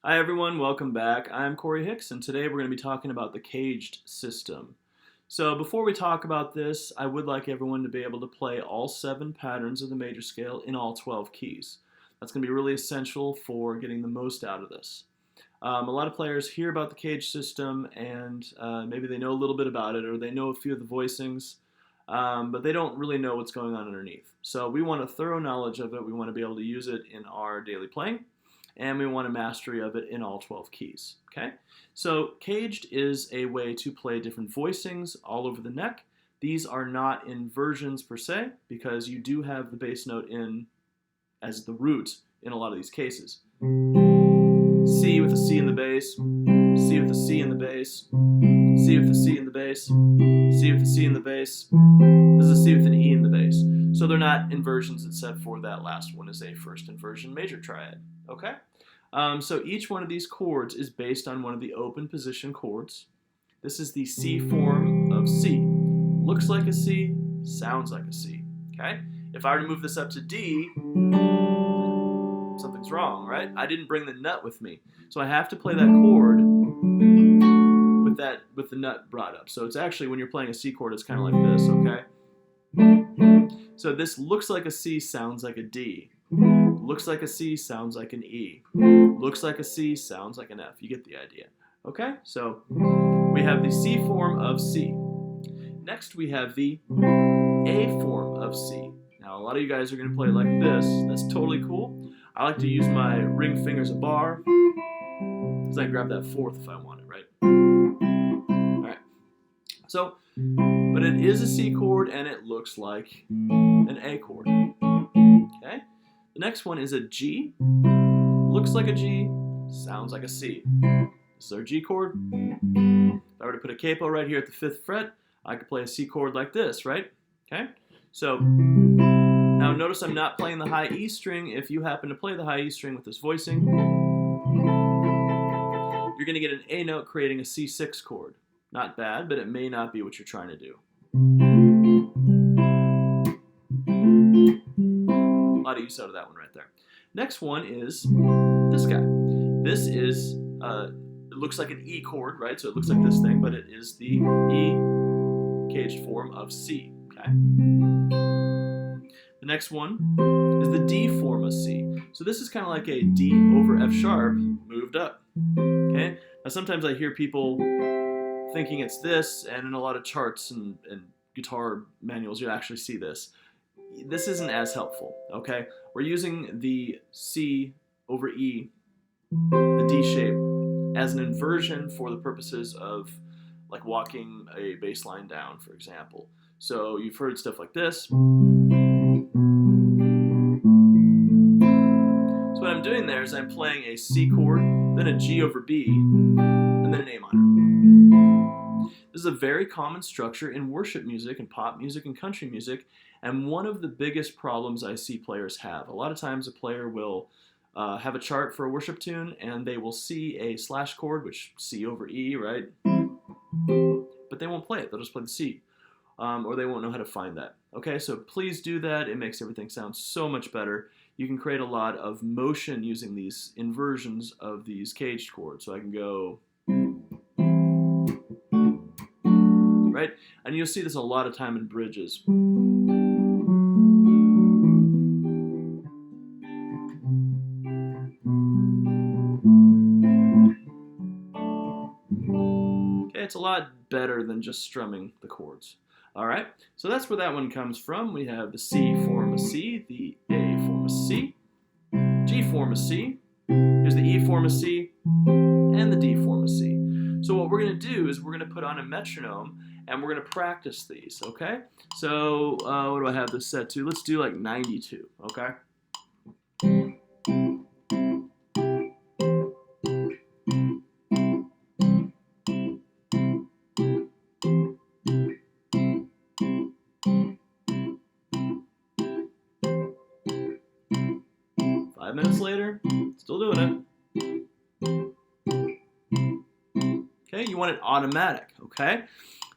Hi everyone, welcome back. I'm Corey Hicks and today we're going to be talking about the CAGED system. So before we talk about this, I would like everyone to be able to play all 7 patterns of the major scale in all 12 keys. That's going to be really essential for getting the most out of this. A lot of players hear about the CAGED system and maybe they know a little bit about it or they know a few of the voicings, but they don't really know what's going on underneath. So we want a thorough knowledge of it. We want to be able to use it in our daily playing. And we want a mastery of it in all 12 keys. Okay, so caged is a way to play different voicings all over the neck. These are not inversions per se, because you do have the bass note in as the root in a lot of these cases. C with a C in the bass, C with a C in the bass, C with a C in the bass, C with a C in the bass. This is a C with an E in the bass. So they're not inversions except for that last one is a first inversion major triad. Okay? So each one of these chords is based on one of the open position chords. This is the C form of C. Looks like a C, sounds like a C. Okay? If I were to move this up to D, something's wrong, right? I didn't bring the nut with me. So I have to play that chord with the nut brought up. So it's actually, when you're playing a C chord, it's kind of like this, okay? So this looks like a C, sounds like a D. Looks like a C, sounds like an E. Looks like a C, sounds like an F. You get the idea. Okay, so we have the C form of C. Next we have the A form of C. Now a lot of you guys are going to play like this. That's totally cool. I like to use my ring finger as a bar, because I can grab that fourth if I want it, right? Alright, so, but it is a C chord and it looks like an A chord. Okay? The next one is a G. Looks like a G, sounds like a C. This is our G chord. If I were to put a capo right here at the 5th fret, I could play a C chord like this, right? Okay? So, now notice I'm not playing the high E string. If you happen to play the high E string with this voicing, you're going to get an A note creating a C6 chord. Not bad, but it may not be what you're trying to do. A lot of use out of that one right there. Next one is this guy. This is, it looks like an E chord, right? So it looks like this thing, but it is the E caged form of C, okay? The next one is the D form of C. So this is kind of like a D over F sharp moved up, okay? Now sometimes I hear people thinking it's this, and in a lot of charts and guitar manuals you actually see this. This isn't as helpful, okay? We're using the C over E, the D shape, as an inversion for the purposes of like walking a bass line down, for example. So you've heard stuff like this. So what I'm doing there is I'm playing a C chord, then a G over B, and then an A minor. This is a very common structure in worship music and pop music and country music, and one of the biggest problems I see players have. A lot of times a player will have a chart for a worship tune and they will see a slash chord, which C over E, right? But they won't play it, they'll just play the C. Or they won't know how to find that. Okay, so please do that. It makes everything sound so much better. You can create a lot of motion using these inversions of these caged chords. So I can go, right? And you'll see this a lot of time in bridges. Okay, it's a lot better than just strumming the chords. Alright, so that's where that one comes from. We have the C form of C, the A form of C, G form of C, here's the E form of C, and the D form of C. So what we're going to do is we're going to put on a metronome and we're going to practice these, okay? So what do I have this set to? Let's do like 92, okay? Five minutes later, still doing it. Okay, you want it automatic, okay?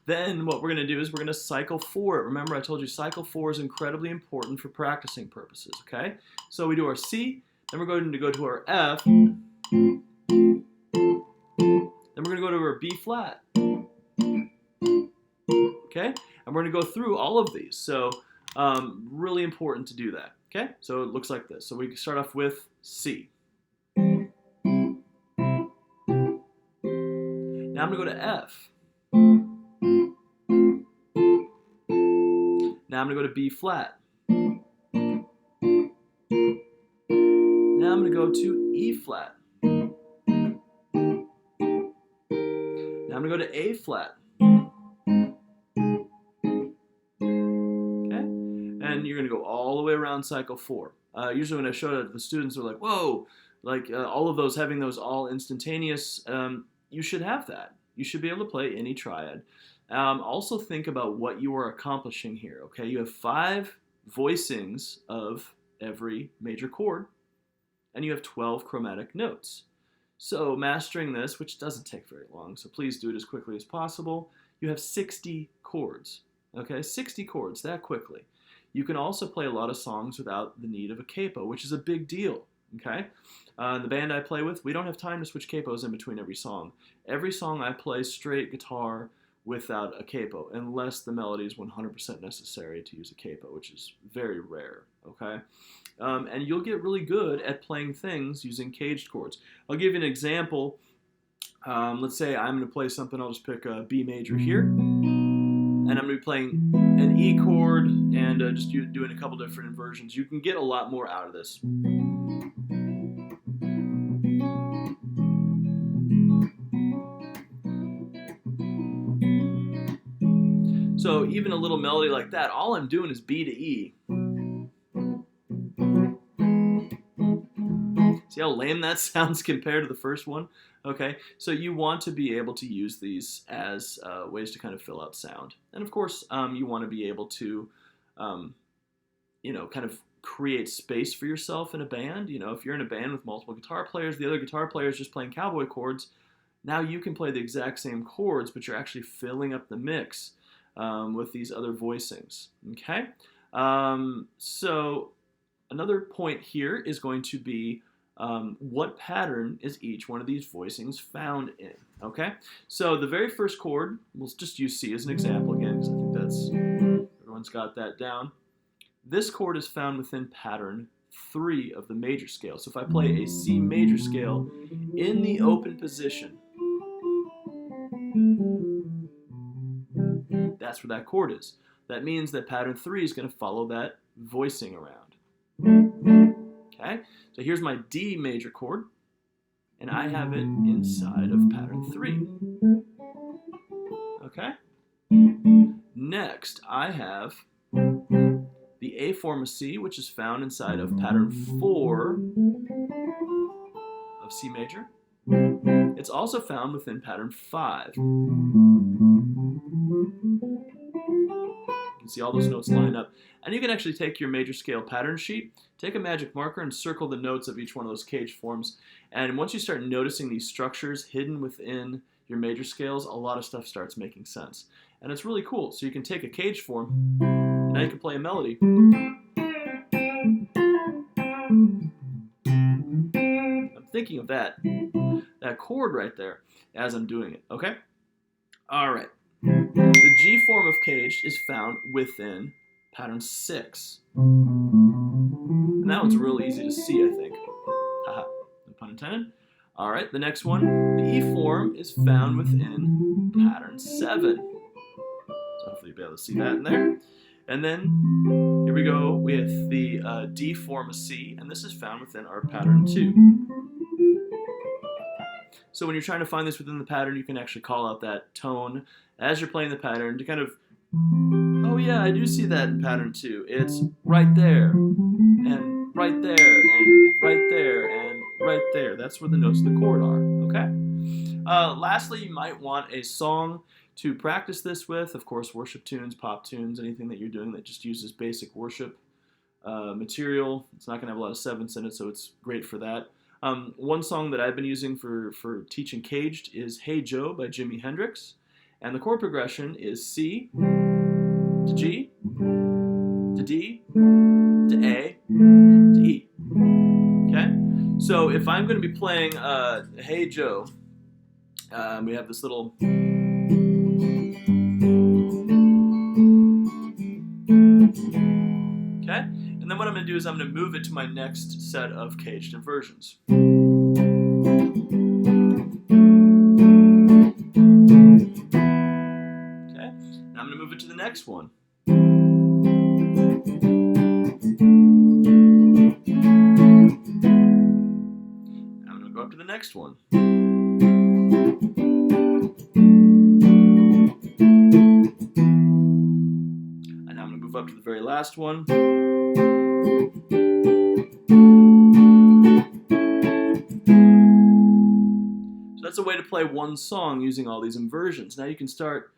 Then what we're going to do is we're going to cycle 4 it. Remember I told you cycle 4 is incredibly important for practicing purposes, okay? So we do our C, then we're going to go to our F, and B flat. Okay, and we're going to go through all of these. So really important to do that. Okay, so it looks like this. So we start off with C. Now I'm going to go to F. Now I'm going to go to B flat. Now I'm going to go to E flat. Now I'm going to go to A flat. And you're going to go all the way around cycle 4. Usually when I show it to the students, they're like, whoa, like all of those, having those all instantaneous, you should have that. You should be able to play any triad. Also think about what you are accomplishing here, okay? You have 5 voicings of every major chord, and you have 12 chromatic notes. So mastering this, which doesn't take very long, so please do it as quickly as possible, you have 60 chords, okay? 60 chords that quickly. You can also play a lot of songs without the need of a capo, which is a big deal, okay? The band I play with, we don't have time to switch capos in between every song. Every song I play straight guitar without a capo, unless the melody is 100% necessary to use a capo, which is very rare, okay? And you'll get really good at playing things using caged chords. I'll give you an example. Let's say I'm going to play something, I'll just pick a B major here, and I'm going to be playing an E chord and just doing a couple different inversions. You can get a lot more out of this. So even a little melody like that, all I'm doing is B to E. See how lame that sounds compared to the first one? Okay, so you want to be able to use these as ways to kind of fill out sound. And of course, you want to be able to, kind of create space for yourself in a band. You know, if you're in a band with multiple guitar players, the other guitar player is just playing cowboy chords, now you can play the exact same chords, but you're actually filling up the mix with these other voicings, okay? So another point here is going to be what pattern is each one of these voicings found in, okay? So the very first chord, we'll just use C as an example again, because I think that's, everyone's got that down. This chord is found within pattern 3 of the major scale. So if I play a C major scale in the open position, that's where that chord is. That means that pattern 3 is going to follow that voicing around. Okay, so here's my D major chord, and I have it inside of pattern 3. Okay, next I have the A form of C, which is found inside of pattern 4 of C major. It's also found within pattern 5. You can see all those notes line up. And you can actually take your major scale pattern sheet, take a magic marker, and circle the notes of each one of those caged forms. And once you start noticing these structures hidden within your major scales, a lot of stuff starts making sense. And it's really cool. So you can take a caged form, and now you can play a melody. I'm thinking of that chord right there as I'm doing it, okay? All right. The G form of caged is found within pattern 6. And that one's real easy to see, I think. Haha, no pun intended. All right, the next one, the E form is found within pattern 7. So hopefully you'll be able to see that in there. And then here we go with the D form of C, and this is found within our pattern 2. So when you're trying to find this within the pattern, you can actually call out that tone as you're playing the pattern to kind of, oh yeah, I do see that in pattern 2. It's right there, and right there, and right there, and right there. That's where the notes of the chord are, okay? Lastly, you might want a song to practice this with. Of course, worship tunes, pop tunes, anything that you're doing that just uses basic worship material. It's not going to have a lot of sevenths in it, so it's great for that. One song that I've been using for teaching caged is Hey Joe by Jimi Hendrix. And the chord progression is C to G to D to A to E. Okay? So if I'm going to be playing Hey Joe, We have this little. Okay, and then what I'm going to do is I'm going to move it to my next set of caged inversions. Okay, now I'm going to move it to the next one. I'm going to go up to the next one. And now I'm going to move up to the very last one. So that's a way to play one song using all these inversions. Now you can start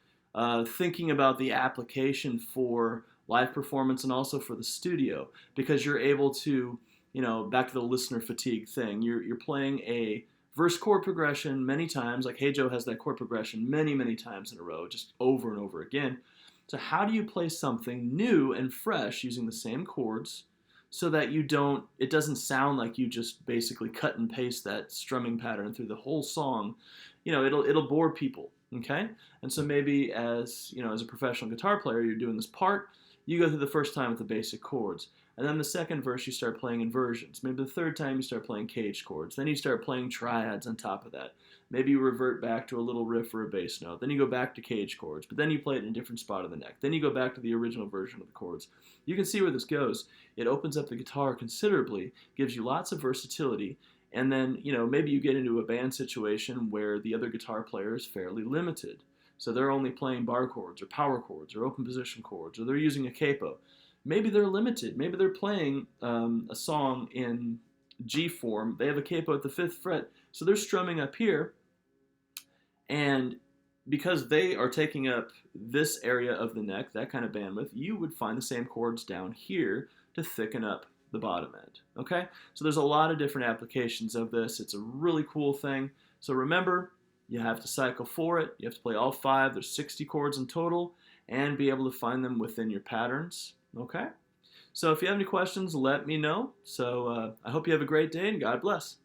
thinking about the application for live performance and also for the studio, because you're able to, back to the listener fatigue thing, you're playing a verse chord progression many times, like Hey Joe has that chord progression many times in a row, just over and over again. So how do you play something new and fresh using the same chords so that it doesn't sound like you just basically cut and paste that strumming pattern through the whole song? It'll bore people, okay? And so maybe as a professional guitar player, you're doing this part, you go through the first time with the basic chords. And then the second verse, you start playing inversions. Maybe the third time, you start playing caged chords. Then you start playing triads on top of that. Maybe you revert back to a little riff or a bass note. Then you go back to caged chords, but then you play it in a different spot of the neck. Then you go back to the original version of the chords. You can see where this goes. It opens up the guitar considerably, gives you lots of versatility, and then, maybe you get into a band situation where the other guitar player is fairly limited. So they're only playing bar chords or power chords or open position chords, or they're using a capo. Maybe they're limited. Maybe they're playing a song in G form. They have a capo at the 5th fret, so they're strumming up here. And because they are taking up this area of the neck, that kind of bandwidth, you would find the same chords down here to thicken up the bottom end. Okay? So there's a lot of different applications of this. It's a really cool thing. So remember, you have to cycle for it. You have to play all 5. There's 60 chords in total, and be able to find them within your patterns. Okay? So if you have any questions, let me know. So I hope you have a great day, and God bless.